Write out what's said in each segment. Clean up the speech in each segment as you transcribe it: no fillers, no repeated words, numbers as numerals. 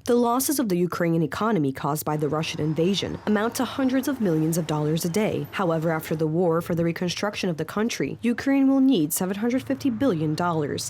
The losses of the Ukrainian economy caused by the Russian invasion amount to hundreds of millions of dollars a day. However, after the war, for the reconstruction of the country, Ukraine will need $750 billion.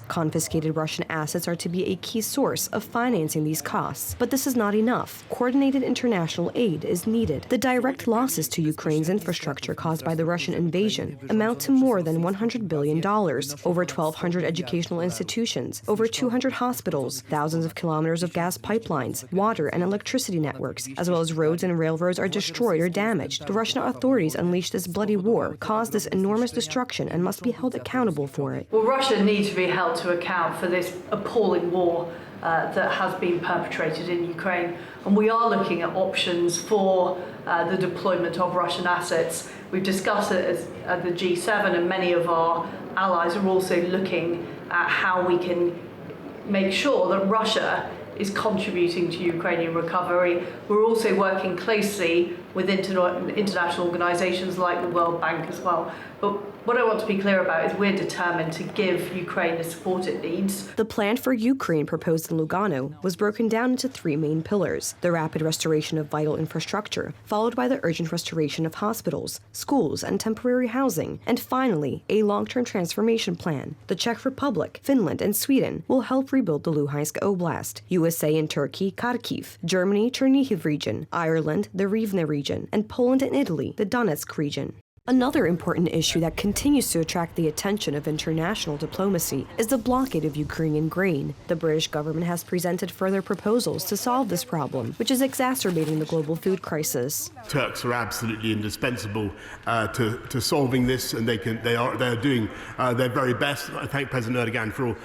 Confiscated Russian assets are to be a key source of financing these costs. But this is not enough. Coordinated international aid is needed. The direct losses to Ukraine's infrastructure caused by the Russian invasion amount to more than $100 billion. Over 1,200 educational institutions, over 200 hospitals, thousands of kilometers of gas pipelines, water and electricity networks, as well as roads and railroads are destroyed or damaged. The Russian authorities unleashed this bloody war, caused this enormous destruction, and must be held accountable for it. Well, Russia needs to be held to account for this appalling war that has been perpetrated in Ukraine. And we are looking at options for the deployment of Russian assets. We've discussed it at the G7, and many of our allies are also looking at how we can make sure that Russia is contributing to Ukrainian recovery. We're also working closely with international organisations like the World Bank as well. But what I want to be clear about is we're determined to give Ukraine the support it needs. The plan for Ukraine proposed in Lugano was broken down into three main pillars: the rapid restoration of vital infrastructure, followed by the urgent restoration of hospitals, schools, and temporary housing, and finally, a long-term transformation plan. The Czech Republic, Finland, and Sweden will help rebuild the Luhansk Oblast, USA and Turkey, Kharkiv, Germany, Chernihiv region, Ireland, the Rivne region, and Poland and Italy, the Donetsk region. Another important issue that continues to attract the attention of international diplomacy is the blockade of Ukrainian grain. The British government has presented further proposals to solve this problem, which is exacerbating the global food crisis. Turks are absolutely indispensable to solving this, and they are doing their very best. I thank President Erdogan for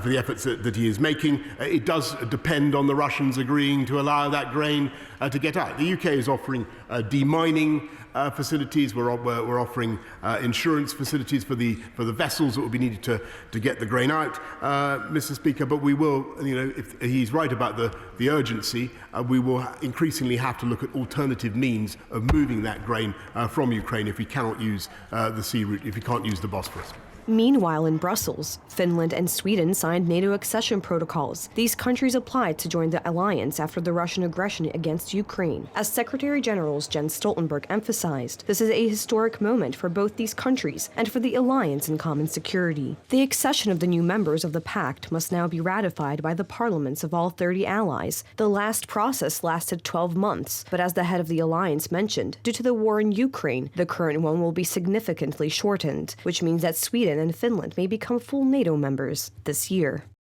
the efforts that he is making. It does depend on the Russians agreeing to allow that grain to get out. The UK is offering demining facilities. We're offering insurance facilities for the vessels that will be needed to get the grain out, Mr. Speaker. But we will, if he's right about the urgency, we will increasingly have to look at alternative means of moving that grain from Ukraine if we cannot use the sea route, if we can't use the Bosphorus. Meanwhile, in Brussels, Finland and Sweden signed NATO accession protocols. These countries applied to join the alliance after the Russian aggression against Ukraine. As Secretary General Jens Stoltenberg emphasized, this is a historic moment for both these countries and for the alliance and common security. The accession of the new members of the pact must now be ratified by the parliaments of all 30 allies. The last process lasted 12 months, but as the head of the alliance mentioned, due to the war in Ukraine, the current one will be significantly shortened, which means that Sweden and Finland may become full NATO members this year.